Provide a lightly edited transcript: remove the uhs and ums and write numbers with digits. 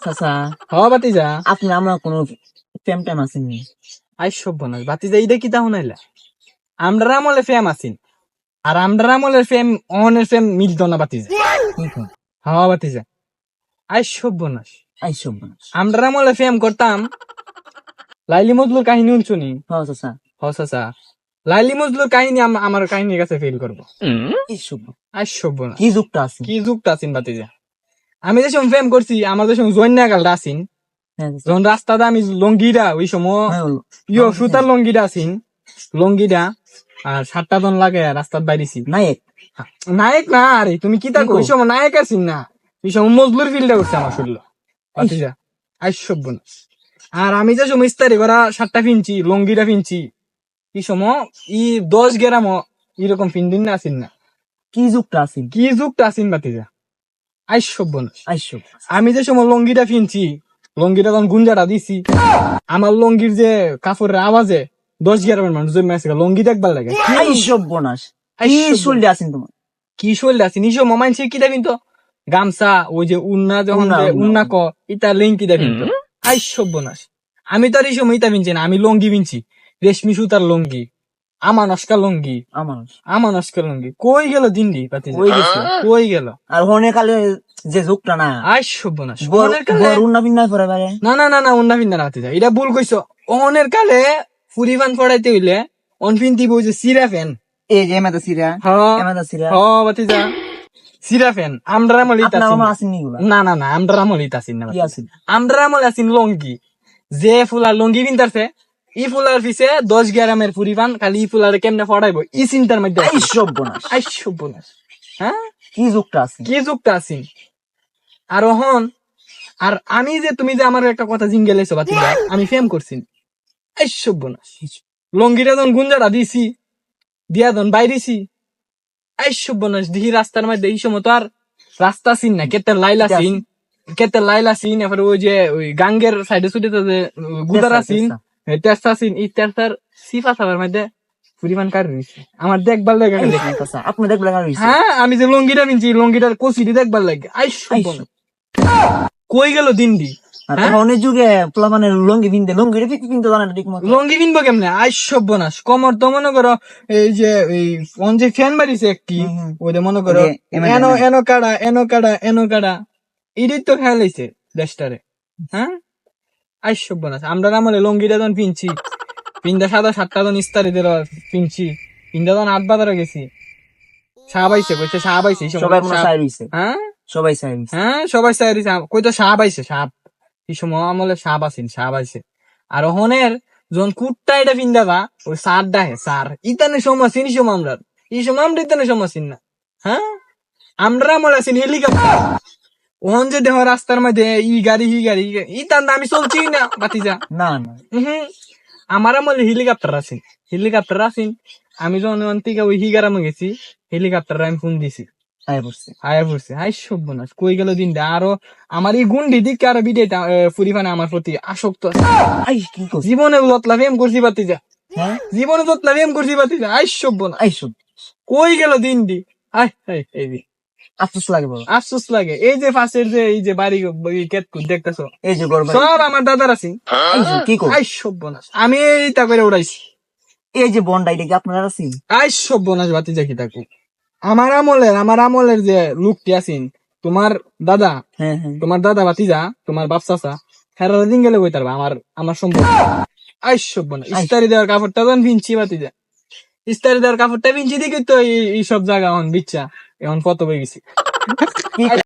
চাচা হ বাতিজা আপনি আমরা কোনো প্রেম টাইম আসেননি? আই সব বনাস বাতিজা এইটা কি তা শুনাইলা আমরার আমলে ফেম আছিন আর আমরার আমলের ফেম অনের ফেম মিলত না বাতিজা হ বাতিজা আই সব বনাস আই সব মানুষ। আমরার আমলে ফেম করতাম লাইলি মজলুর কাহিনী শুনি হ্যাঁ চাচা হ চাচা লাইলি মজলুর কাহিনী আমার কাহিনীর কাছে ফেল করবো এই সব আই সব বনাস কি যুগটা আছে? কি যুগটা আছিন বাতিজা আমি যে সময় ফেম করছি আমার যে সময় জন্যা গালটা আছিন হ্যাঁ চাচা। যখন রাস্তাটা আমি লঙ্গিরা ওই সময় হ্যাঁ, ইয়ো সুতার লঙ্গিটা আছিন লঙ্গিটা আর 7টা জন লাগে রাস্তার বাইরেছি নায়ক নায়ক না আরে তুমি কি তা কি কও? ওই সময় নায়ক আছিন না ওই সময় মজলুর ফিল্ডে উঠছে আমার শুনলো বাতিজা আইসব না আর আমি যে সময় ইস্তারি করা 7টা ফিনছি লঙ্গিটা ফিনছি এই সময় 10 গ্রাম এরকম ফিনদিন না আসিন না কি যুগটা আছে? কি যুগটা আসিন বাতিজা আইসব না আই সব আমি যে সময় লঙ্গিটা ফিনছি লঙ্গিটা তখন গুঞ্জাটা দিছি আমার লঙ্গির যে কাপড়ের আওয়াজে 10 গ্রামের মানুষ জমে আছে লঙ্গি দেখবার লাগে আই সব বনাস। কি চলতে আছেন তোমার? কি শৈল আছে নিশো মামাইছে কি দেখেন তো গামছা ওই যে উন্না যখন উন্না, যে উন্না, উন্না ক ইটা লেঙ্কি দেখেন তো আই সব্যনাশ আমি তো আর এই সময় ইটা বিনছি না আমি লঙ্গি বিনছি রেশমি সুতার লঙ্গি আমানস্কা লঙ্গি আমার আমানস্কা লঙ্গি কই গেল দিনডি পাতি কই গেছে? কই গেল আর হনে কালে যে যুগটা না আই সব্যনাশ অনের কালে বরুণ না বিন্যাস করে পারে। না না না না উন্না ফিন্দা না পাতি এটা ভুল কইছো অনের কালে ফুরিবান পড়াইতে হইলে অন ফিনতি বই যে সিরা ফ্যান এই যে এমাদা সিরা হ্যাঁ এমাদা সিরা বাতি যা সিরা ফ্যান আমরা আমলিত আপনার আছি মামা আসেননি গুলা? না না না আমরা আমলিত আছি না কি আছে? আমরা আমল আছি লঙ্গি যে ফুলার লঙ্গি বিনতারছে ই ফুলার পিছে 10 গ্রামের পরিমাণ খালি ই ফুলারে কেমনে ফড়াইবো ই চিন্তার মধ্যে আই সব বনাস। আই সব্যনাশ হ্যাঁ কি যুগটা আছে? কি যুক্ত আছি আর হন আর আমি যে তুমি যে আমার একটা কথা জিঙ্গেলাইছো বাতি আমি ফেম করছি আই সব্যনাশ লঙ্গিটা যখন গুঞ্জাটা দিছি দিয়া দন বাইরেছি আই সব্যনাশ দেখি রাস্তার মধ্যে এই সময় তো আর রাস্তা সিন না কেতে লাইলা সিন এরপরে ওই যে ওই গাঙ্গের সাইডে ছুটে যে গুদারা সিন তেস্তা সিন এই তেস্তার সিফা সাবার মধ্যে পরিমাণ কার রয়েছে আমার দেখবার লাগে চাচা আপনি দেখলে আর হইছে? হ্যাঁ আমি যে লঙ্গিটা মিনছি লঙ্গিটার কষিটি দেখবার লাগে আই সব্যনাশ কই গেল দিনডি আর অনেক যুগে পোলা মানে লঙ্গি পিনতে লঙ্গিটা পিনতে জানে না ঠিক মতো। লঙ্গি কিনবো কেমনে আই সব্যনাশ কমর তো মনে করো এই যে এই কোন যে ফ্যান বাড়িছে একটি ওইটা মনে করো ওই যে এনো কাড়া এটাই তো খেয়াল হয়েছে দেশটারে হ্যাঁ আই সব্যনাশ আমরা আমলে লঙ্গিটা যখন পিনছি পিন্দা 7টা জন ইস্তারিদের পিনছি পিন্দা যখন 8 বাজারে গেছি সাহাবাইছে কইছে সাহাবাইছে সবাই মনে সাইড হইছে। হ্যাঁ সবাই সাইড হইছে। হ্যাঁ সবাই সাইরিছে কই তো সাহাব আইছে সাহাব এই সময় আমলে সাহাব আছেন সাহাব আইছে আর হনের যখন কুটটা এটা ফিন্দাবা ওই সার ডাহে সার ইতানে সমস্যা এই সময় আমরা এই সময় আমরা ইতানে সমস্যা না হ্যাঁ আমরা আমলে আছেন হেলিকপ্টার ওহন যে দেহ রাস্তার মধ্যে ই গাড়ি ইতান আমি চলছি না বাতিজা না না আমার আমলে হেলিকপ্টার আছেন আমি যখন থেকে ওই হিগারামে গেছি হেলিকপ্টার আমি ফোন দিছি আয়া পড়ছে হাই সব্যনাশ কই গেল দিনটা আরো আমার এই গুন্ডি দিকে আরো বিদেটা ফুরিফানে আমার প্রতি আসক্ত আছে আই কি করছিস? জীবনে যতলা ফেম করছি বাতিজা হ্যাঁ জীবনে যতলা ফেম করছি বাতিজা আই সব্যনাশ আই সব কই গেল দিনটি আই এই যে আফসোস লাগে বলো। আফসোস লাগে এই যে পাশের যে এই যে বাড়ি কেতকুট দেখতেছো এই যে গর্ব সব আমার দাদার আছে কি কর আই সব্যনাশ আমি এইটা করে উড়াইছি এই যে বন্ডা এটা কি আপনারা আছেন? আই সব্যনাশ বাতিজা কি থাকু আমার আমলের যে লুকটি আছেন তোমার দাদা হ্যাঁ হ্যাঁ তোমার দাদা বাতিজা তোমার বাপ চাচা হেরা দিন গেলে কইতারবা আমার সম্পর্ক আই সব্যনাশ ইস্তারি দেওয়ার কাপড়টা যখন ভিনছি বাতিজা ইস্তারি দেওয়ার কাপড়টা ভিনছি দেখি তো এই সব জায়গা এখন বিচ্ছা এখন কত হয়ে গেছি